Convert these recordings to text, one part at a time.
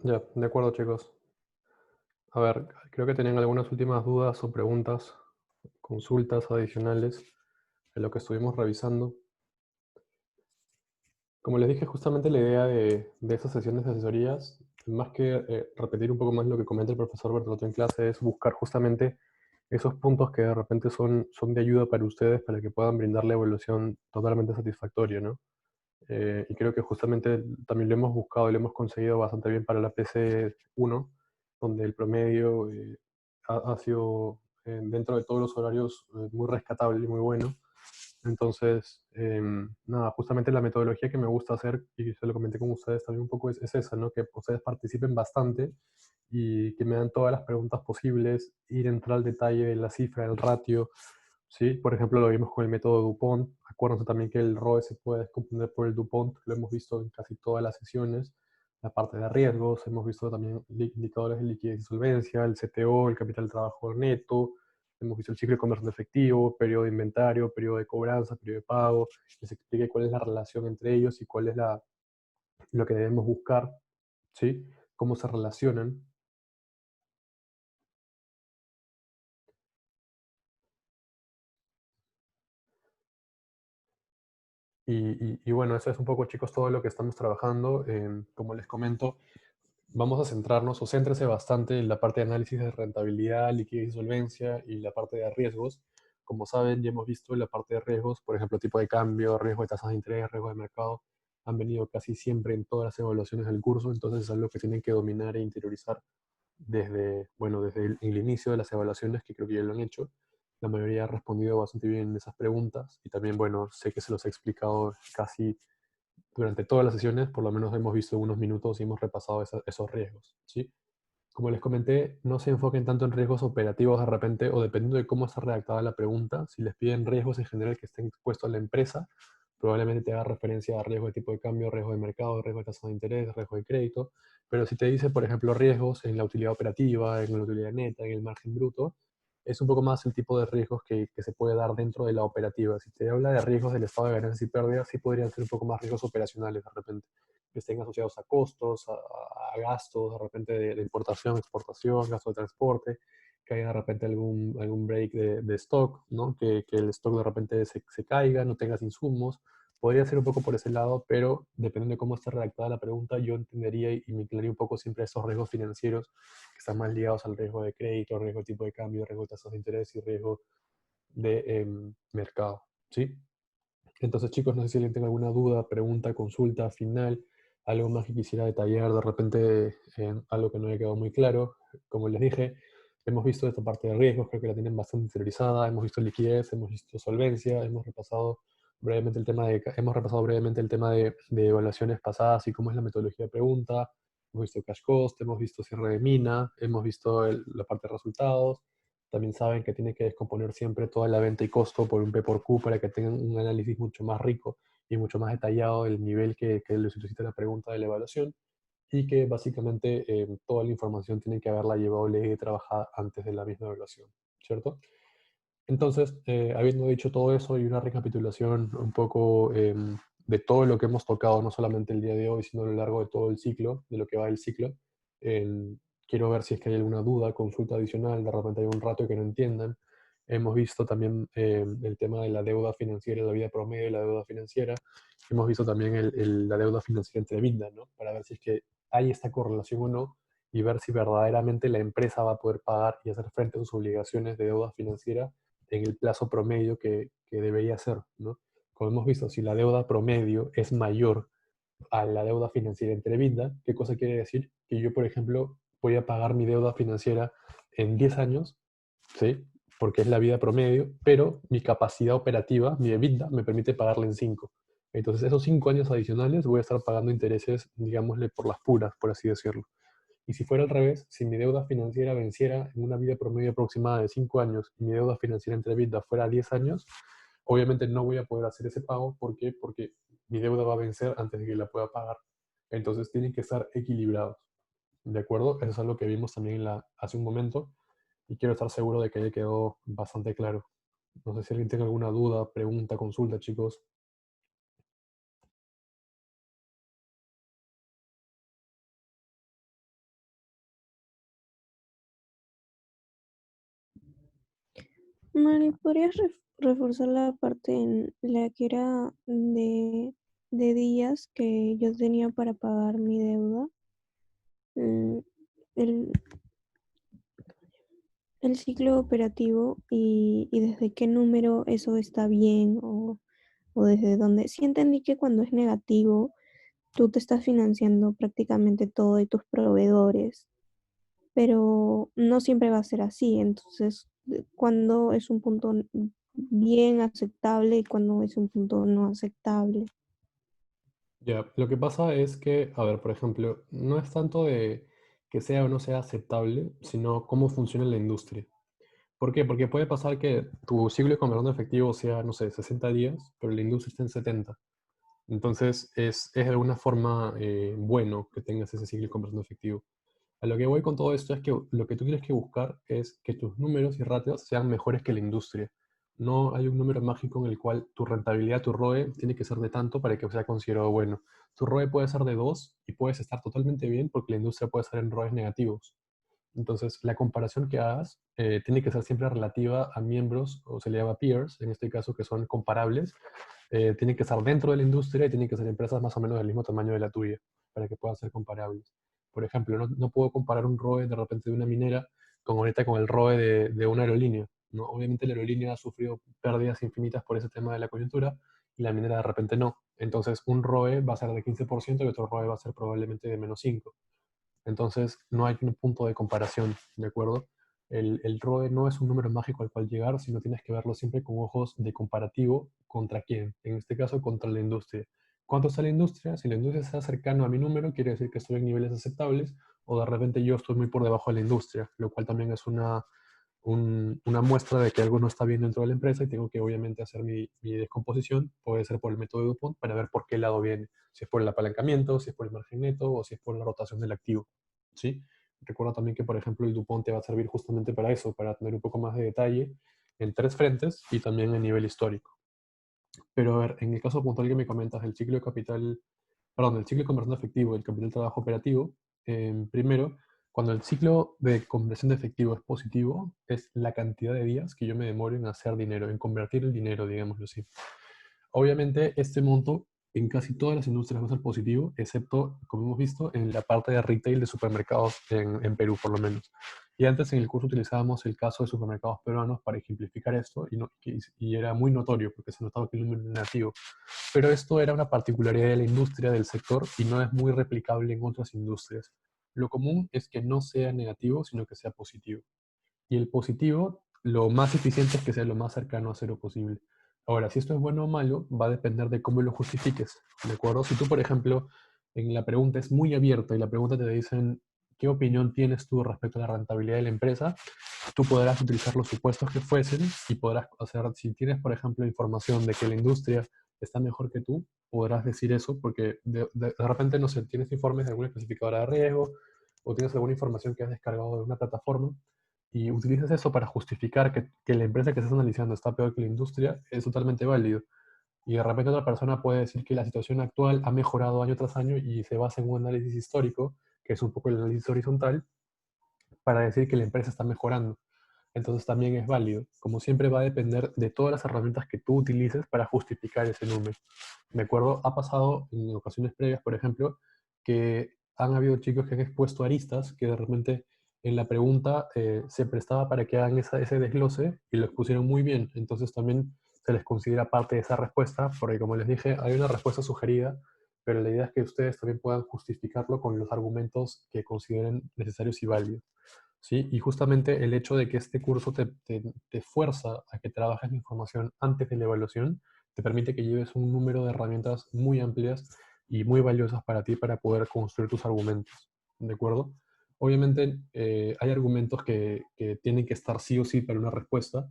Ya, de acuerdo, chicos. A ver, creo que tenían algunas últimas dudas o preguntas, consultas adicionales de lo que estuvimos revisando. Como les dije, justamente la idea de esas sesiones de asesorías, más que repetir un poco más lo que comenta el profesor Bertolotto en clase, es buscar justamente esos puntos que de repente son de ayuda para ustedes para que puedan brindar la evaluación totalmente satisfactoria, ¿no? Y creo que justamente también lo hemos buscado y lo hemos conseguido bastante bien para la PC1, donde el promedio ha sido, dentro de todos los horarios, muy rescatable y muy bueno. Entonces, nada, justamente la metodología que me gusta hacer, y se lo comenté con ustedes también un poco, es esa, ¿no? Que ustedes participen bastante y que me dan todas las preguntas posibles, ir a entrar al detalle de la cifra, el ratio, ¿sí? Por ejemplo, lo vimos con el método DuPont. Acuérdense también que el ROE se puede descomponer por el DuPont, lo hemos visto en casi todas las sesiones. La parte de riesgos, hemos visto también indicadores de liquidez y solvencia, el CTO, el capital de trabajo neto, hemos visto el ciclo de conversión de efectivo, periodo de inventario, periodo de cobranza, periodo de pago, les expliqué cuál es la relación entre ellos y cuál es lo que debemos buscar, ¿sí? Cómo se relacionan. Y bueno, eso es un poco, chicos, todo lo que estamos trabajando. Como les comento, vamos a centrarnos o céntrese bastante en la parte de análisis de rentabilidad, liquidez y solvencia y la parte de riesgos. Como saben, ya hemos visto la parte de riesgos, por ejemplo, tipo de cambio, riesgo de tasas de interés, riesgo de mercado, han venido casi siempre en todas las evaluaciones del curso, entonces es algo que tienen que dominar e interiorizar desde, bueno, desde el inicio de las evaluaciones, que creo que ya lo han hecho. La mayoría ha respondido bastante bien esas preguntas y también, bueno, sé que se los he explicado casi durante todas las sesiones, por lo menos hemos visto unos minutos y hemos repasado esos riesgos, ¿sí? Como les comenté, no se enfoquen tanto en riesgos operativos de repente o dependiendo de cómo está redactada la pregunta. Si les piden riesgos en general que estén expuestos a la empresa, probablemente te haga referencia a riesgo de tipo de cambio, riesgo de mercado, riesgo de tasa de interés, riesgo de crédito. Pero si te dice, por ejemplo, riesgos en la utilidad operativa, en la utilidad neta, en el margen bruto, es un poco más el tipo de riesgos que se puede dar dentro de la operativa. Si te habla de riesgos del estado de ganancias y pérdidas, sí podrían ser un poco más riesgos operacionales de repente que estén asociados a costos, a gastos, de repente de importación, exportación, gasto de transporte, que haya de repente algún break de stock, ¿no? Que el stock de repente se caiga, no tengas insumos. Podría ser un poco por ese lado, pero dependiendo de cómo esté redactada la pregunta, yo entendería y me inclinaría un poco siempre a esos riesgos financieros que están más ligados al riesgo de crédito, riesgo de tipo de cambio, riesgo de tasas de interés y riesgo de mercado, ¿sí? Entonces, chicos, no sé si alguien tiene alguna duda, pregunta, consulta final, algo más que quisiera detallar, de repente algo que no haya quedado muy claro. Como les dije, hemos visto esta parte de riesgos, creo que la tienen bastante interiorizada, hemos visto liquidez, hemos visto solvencia, hemos repasado brevemente el tema de evaluaciones pasadas y cómo es la metodología de pregunta, hemos visto cash cost, hemos visto cierre de mina, hemos visto la parte de resultados, también saben que tiene que descomponer siempre toda la venta y costo por un P por Q para que tengan un análisis mucho más rico y mucho más detallado del nivel que les solicita la pregunta de la evaluación y que básicamente toda la información tiene que haberla llevado leída y trabajada antes de la misma evaluación, ¿cierto? Entonces, habiendo dicho todo eso y una recapitulación un poco de todo lo que hemos tocado, no solamente el día de hoy, sino a lo largo de todo el ciclo, de lo que va el ciclo, em, quiero ver si es que hay alguna duda, consulta adicional, de repente hay un rato que no entiendan. Hemos visto también el tema de la deuda financiera, la vida promedio de la deuda financiera. Hemos visto también la deuda financiera entre EBITDA, ¿no? Para ver si es que hay esta correlación o no y ver si verdaderamente la empresa va a poder pagar y hacer frente a sus obligaciones de deuda financiera en el plazo promedio que debería ser, ¿no? Como hemos visto, si la deuda promedio es mayor a la deuda financiera entre EBITDA, ¿qué cosa quiere decir? Que yo, por ejemplo, voy a pagar mi deuda financiera en 10 años, ¿sí? Porque es la vida promedio, pero mi capacidad operativa, mi EBITDA, me permite pagarla en 5. Entonces, esos 5 años adicionales voy a estar pagando intereses, digámosle, por las puras, por así decirlo. Y si fuera al revés, si mi deuda financiera venciera en una vida promedio aproximada de 5 años y mi deuda financiera entre vida fuera 10 años, obviamente no voy a poder hacer ese pago. ¿Por qué? Porque mi deuda va a vencer antes de que la pueda pagar. Entonces tienen que estar equilibrados. ¿De acuerdo? Eso es algo que vimos también hace un momento y quiero estar seguro de que haya quedado bastante claro. No sé si alguien tiene alguna duda, pregunta, consulta, chicos. Mari, ¿podrías reforzar la parte en la que era de días que yo tenía para pagar mi deuda? Mm, El, el ciclo operativo y desde qué número eso está bien o desde dónde. Sí entendí que cuando es negativo, tú te estás financiando prácticamente todo de tus proveedores, pero no siempre va a ser así. Entonces, cuando es un punto bien aceptable y cuando es un punto no aceptable. Ya, lo que pasa es que, a ver, por ejemplo, no es tanto de que sea o no sea aceptable, sino cómo funciona la industria. ¿Por qué? Porque puede pasar que tu ciclo de conversión de efectivo sea, no sé, 60 días, pero la industria está en 70. Entonces, es de alguna forma bueno que tengas ese ciclo de conversión de efectivo. A lo que voy con todo esto es que lo que tú tienes que buscar es que tus números y ratios sean mejores que la industria. No hay un número mágico en el cual tu rentabilidad, tu ROE, tiene que ser de tanto para que sea considerado bueno. Tu ROE puede ser de 2 y puedes estar totalmente bien porque la industria puede estar en ROEs negativos. Entonces, la comparación que hagas tiene que ser siempre relativa a miembros, o se le llama peers, en este caso, que son comparables. Tienen que estar dentro de la industria y tienen que ser empresas más o menos del mismo tamaño de la tuya, para que puedan ser comparables. Por ejemplo, no puedo comparar un ROE de repente de una minera con ahorita con el ROE de una aerolínea, ¿no? Obviamente la aerolínea ha sufrido pérdidas infinitas por ese tema de la coyuntura y la minera de repente no. Entonces, un ROE va a ser de 15% y otro ROE va a ser probablemente de -5. Entonces, no hay un punto de comparación, ¿de acuerdo? El ROE no es un número mágico al cual llegar, sino tienes que verlo siempre con ojos de comparativo contra quién, en este caso contra la industria. ¿Cuánto está la industria? Si la industria está cercano a mi número, quiere decir que estoy en niveles aceptables, o de repente yo estoy muy por debajo de la industria, lo cual también es una muestra de que algo no está bien dentro de la empresa y tengo que obviamente hacer mi descomposición, puede ser por el método de DuPont, para ver por qué lado viene, si es por el apalancamiento, si es por el margen neto o si es por la rotación del activo. ¿Sí? Recuerda también que, por ejemplo, el DuPont te va a servir justamente para eso, para tener un poco más de detalle en tres frentes y también a nivel histórico. Pero a ver, en el caso puntual que me comentas, el ciclo de capital, perdón, el ciclo de conversión de efectivo y el capital de trabajo operativo, primero, cuando el ciclo de conversión de efectivo es positivo, es la cantidad de días que yo me demoro en hacer dinero, en convertir el dinero, digámoslo así. Obviamente, este monto en casi todas las industrias va a ser positivo, excepto, como hemos visto, en la parte de retail de supermercados en Perú, por lo menos. Y antes en el curso utilizábamos el caso de supermercados peruanos para ejemplificar esto y era muy notorio porque se notaba que el número era negativo. Pero esto era una particularidad de la industria, del sector, y no es muy replicable en otras industrias. Lo común es que no sea negativo, sino que sea positivo. Y el positivo, lo más eficiente es que sea lo más cercano a cero posible. Ahora, si esto es bueno o malo, va a depender de cómo lo justifiques, ¿de acuerdo? Si tú, por ejemplo, en la pregunta es muy abierta y la pregunta te dicen, ¿qué opinión tienes tú respecto a la rentabilidad de la empresa? Tú podrás utilizar los supuestos que fuesen y podrás hacer, si tienes, por ejemplo, información de que la industria está mejor que tú, podrás decir eso porque de repente, no sé, tienes informes de alguna especificadora de riesgo o tienes alguna información que has descargado de una plataforma y utilizas eso para justificar que la empresa que estás analizando está peor que la industria, es totalmente válido. Y de repente otra persona puede decir que la situación actual ha mejorado año tras año y se basa en un análisis histórico, que es un poco el análisis horizontal, para decir que la empresa está mejorando. Entonces también es válido. Como siempre va a depender de todas las herramientas que tú utilices para justificar ese número. Me acuerdo, ha pasado en ocasiones previas, por ejemplo, que han habido chicos que han expuesto aristas que de repente en la pregunta se prestaba para que hagan ese desglose y lo expusieron muy bien. Entonces también se les considera parte de esa respuesta, porque como les dije, hay una respuesta sugerida, pero la idea es que ustedes también puedan justificarlo con los argumentos que consideren necesarios y válidos. ¿Sí? Y justamente el hecho de que este curso te fuerza a que trabajes la información antes de la evaluación, te permite que lleves un número de herramientas muy amplias y muy valiosas para ti para poder construir tus argumentos. ¿De acuerdo? Obviamente hay argumentos que tienen que estar sí o sí para una respuesta,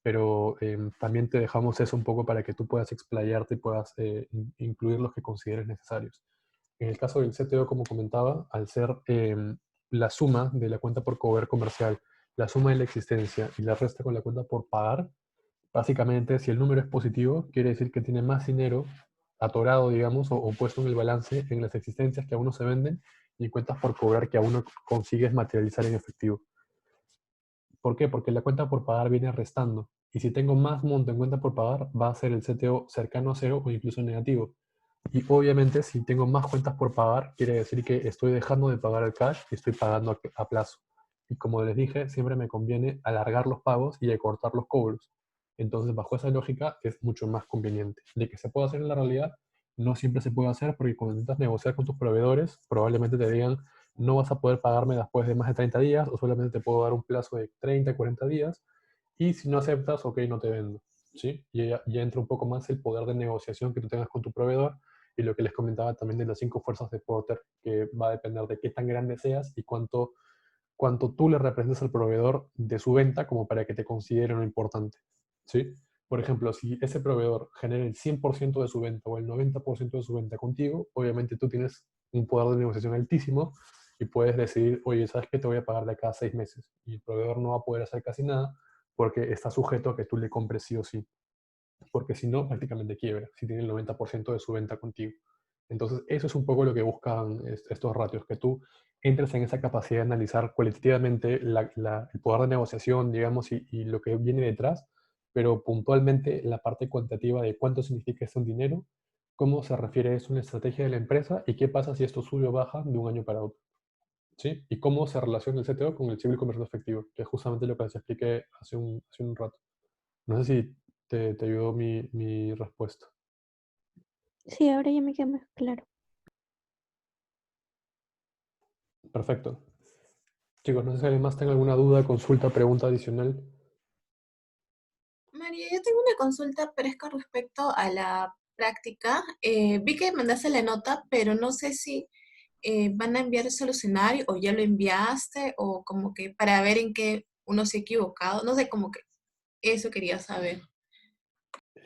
pero también te dejamos eso un poco para que tú puedas explayarte y puedas incluir los que consideres necesarios. En el caso del CTO, como comentaba, al ser la suma de la cuenta por cobrar comercial, la suma de la existencia y la resta con la cuenta por pagar, básicamente si el número es positivo, quiere decir que tiene más dinero atorado, digamos, o puesto en el balance en las existencias que aún no se venden y en cuentas por cobrar que aún no consigues materializar en efectivo. ¿Por qué? Porque la cuenta por pagar viene restando. Y si tengo más monto en cuenta por pagar, va a ser el CTO cercano a cero o incluso negativo. Y obviamente, si tengo más cuentas por pagar, quiere decir que estoy dejando de pagar el cash y estoy pagando a plazo. Y como les dije, siempre me conviene alargar los pagos y acortar los cobros. Entonces, bajo esa lógica, es mucho más conveniente. De que se puede hacer en la realidad, no siempre se puede hacer porque cuando intentas negociar con tus proveedores, probablemente te digan, no vas a poder pagarme después de más de 30 días o solamente te puedo dar un plazo de 30, 40 días. Y si no aceptas, ok, no te vendo. ¿Sí? Y ya entra un poco más el poder de negociación que tú tengas con tu proveedor y lo que les comentaba también de las 5 fuerzas de Porter, que va a depender de qué tan grande seas y cuánto tú le representas al proveedor de su venta como para que te considere lo importante. ¿Sí? Por ejemplo, si ese proveedor genera el 100% de su venta o el 90% de su venta contigo, obviamente tú tienes un poder de negociación altísimo y puedes decidir, oye, ¿sabes qué? Te voy a pagar de acá a 6 meses. Y el proveedor no va a poder hacer casi nada porque está sujeto a que tú le compres sí o sí, porque si no, prácticamente quiebra, si tiene el 90% de su venta contigo. Entonces, eso es un poco lo que buscan estos ratios, que tú entres en esa capacidad de analizar cualitativamente el poder de negociación, digamos, y lo que viene detrás, pero puntualmente la parte cuantitativa de cuánto significa esto en dinero, cómo se refiere eso en la estrategia de la empresa y qué pasa si esto sube o baja de un año para otro. ¿Sí? Y cómo se relaciona el CTO con el ciclo de conversión efectivo, que es justamente lo que les expliqué hace un rato. No sé si te ayudó mi respuesta. Sí, ahora ya me queda más claro. Perfecto. Chicos, no sé si alguien más tenga alguna duda, consulta, pregunta adicional. María, yo tengo una consulta, pero es con respecto a la práctica. Vi que mandaste la nota, pero no sé si van a enviar el solucionario o ya lo enviaste o como que para ver en qué uno se ha equivocado. No sé, como que eso quería saber.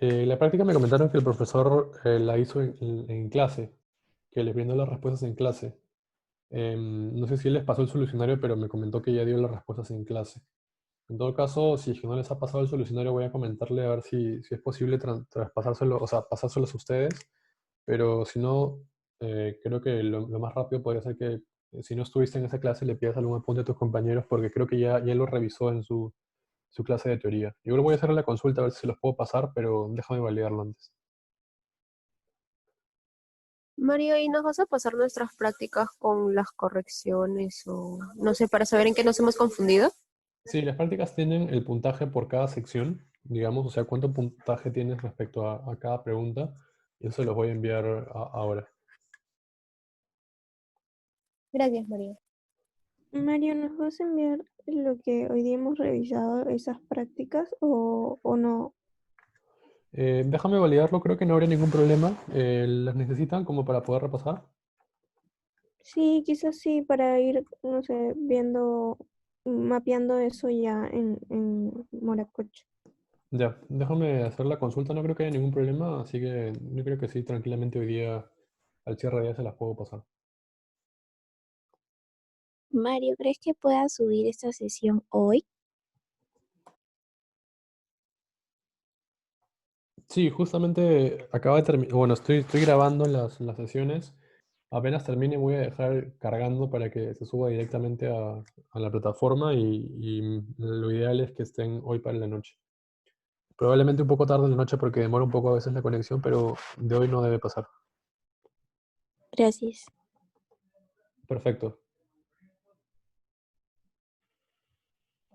La práctica me comentaron que el profesor la hizo en clase, que les brindó las respuestas en clase. No sé si él les pasó el solucionario, pero me comentó que ya dio las respuestas en clase. En todo caso, si es que no les ha pasado el solucionario, voy a comentarle a ver si es posible traspasárselo, o sea, pasárselos a ustedes. Pero si no, creo que lo más rápido podría ser que si no estuviste en esa clase, le pidas algún apunte a tus compañeros, porque creo que ya lo revisó en su clase de teoría. Yo le voy a hacer la consulta a ver si se los puedo pasar, pero déjame validarlo antes. Mario, ¿y nos vas a pasar nuestras prácticas con las correcciones o no sé, para saber en qué nos hemos confundido? Sí, las prácticas tienen el puntaje por cada sección, digamos, o sea, cuánto puntaje tienes respecto a cada pregunta, y eso se los voy a enviar ahora. Gracias, María. Mario, ¿nos vas a enviar lo que hoy día hemos revisado, esas prácticas o no? Déjame validarlo, creo que no habría ningún problema. ¿Las necesitan como para poder repasar? Sí, quizás sí, para ir, no sé, viendo, mapeando eso ya en Moracocha. Ya, déjame hacer la consulta, no creo que haya ningún problema, así que yo creo que sí, tranquilamente hoy día, al cierre de día, se las puedo pasar. Mario, ¿crees que pueda subir esta sesión hoy? Sí, justamente acaba de terminar, bueno, estoy grabando las sesiones, apenas termine voy a dejar cargando para que se suba directamente a la plataforma y lo ideal es que estén hoy para la noche. Probablemente un poco tarde en la noche porque demora un poco a veces la conexión, pero de hoy no debe pasar. Gracias. Perfecto.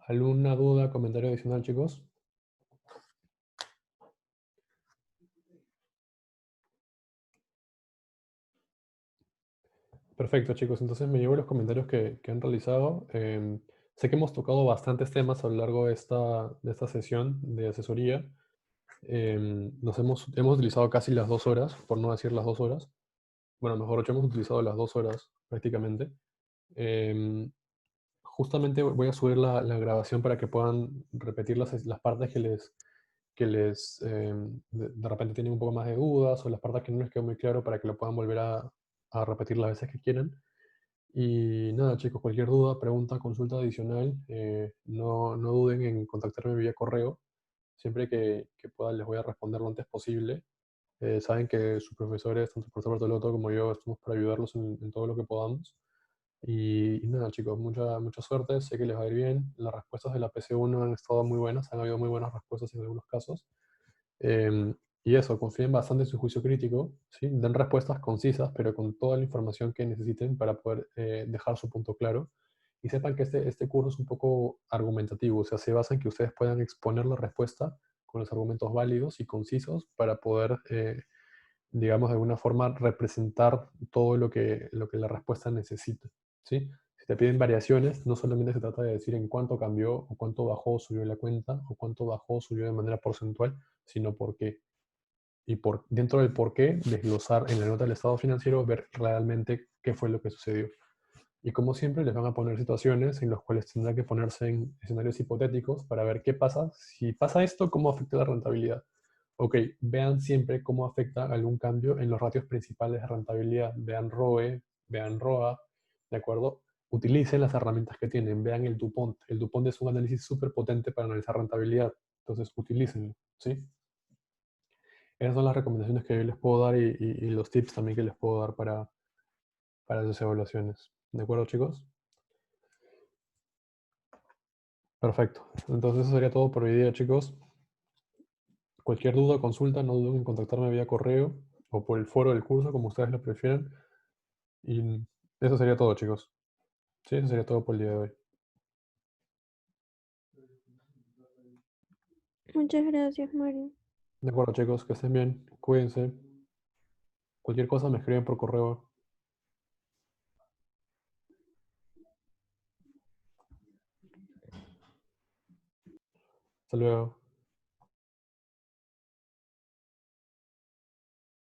¿Alguna duda, comentario adicional, chicos? Perfecto, chicos. Entonces me llevo los comentarios que han realizado. Sé que hemos tocado bastantes temas a lo largo de esta sesión de asesoría. Hemos utilizado casi las 2 horas, por no decir las 2 horas. Bueno, mejor dicho, hemos utilizado las 2 horas prácticamente. Em, Justamente voy a subir la grabación para que puedan repetir las partes que de repente tienen un poco más de dudas o las partes que no les quedó muy claro para que lo puedan volver a repetir las veces que quieran. Y nada, chicos, cualquier duda, pregunta, consulta adicional, no duden en contactarme vía correo. Siempre que pueda les voy a responder lo antes posible. Saben que sus profesores, tanto el profesor Bertolotto como yo, estamos para ayudarlos en todo lo que podamos. Y nada, chicos, mucha suerte, sé que les va a ir bien. Las respuestas de la PC1 han estado muy buenas, han habido muy buenas respuestas en algunos casos. Y eso, confíen bastante en su juicio crítico, ¿sí? Den respuestas concisas, pero con toda la información que necesiten para poder dejar su punto claro. Y sepan que este curso es un poco argumentativo, o sea, se basa en que ustedes puedan exponer la respuesta con los argumentos válidos y concisos para poder, digamos, de alguna forma representar todo lo que la respuesta necesita, ¿sí? Si te piden variaciones, no solamente se trata de decir en cuánto cambió, o cuánto bajó o subió la cuenta, o cuánto bajó o subió de manera porcentual, sino por qué. Y dentro del por qué, desglosar en la nota del estado financiero, ver realmente qué fue lo que sucedió. Y como siempre, les van a poner situaciones en las cuales tendrán que ponerse en escenarios hipotéticos para ver qué pasa. Si pasa esto, ¿cómo afecta la rentabilidad? Ok, vean siempre cómo afecta algún cambio en los ratios principales de rentabilidad. Vean ROE, vean ROA, ¿de acuerdo? Utilicen las herramientas que tienen, vean el DuPont. El DuPont es un análisis súper potente para analizar rentabilidad, entonces utilícenlo, ¿sí? Esas son las recomendaciones que yo les puedo dar y los tips también que les puedo dar para sus evaluaciones. ¿De acuerdo, chicos? Perfecto. Entonces eso sería todo por hoy día, chicos. Cualquier duda o consulta, no duden en contactarme vía correo o por el foro del curso, como ustedes lo prefieran. Y eso sería todo, chicos. Sí, eso sería todo por el día de hoy. Muchas gracias, Mario. De acuerdo, chicos, que estén bien. Cuídense. Cualquier cosa me escriben por correo. Hasta luego.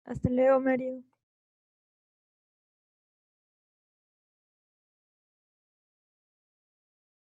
Hasta luego, Mario.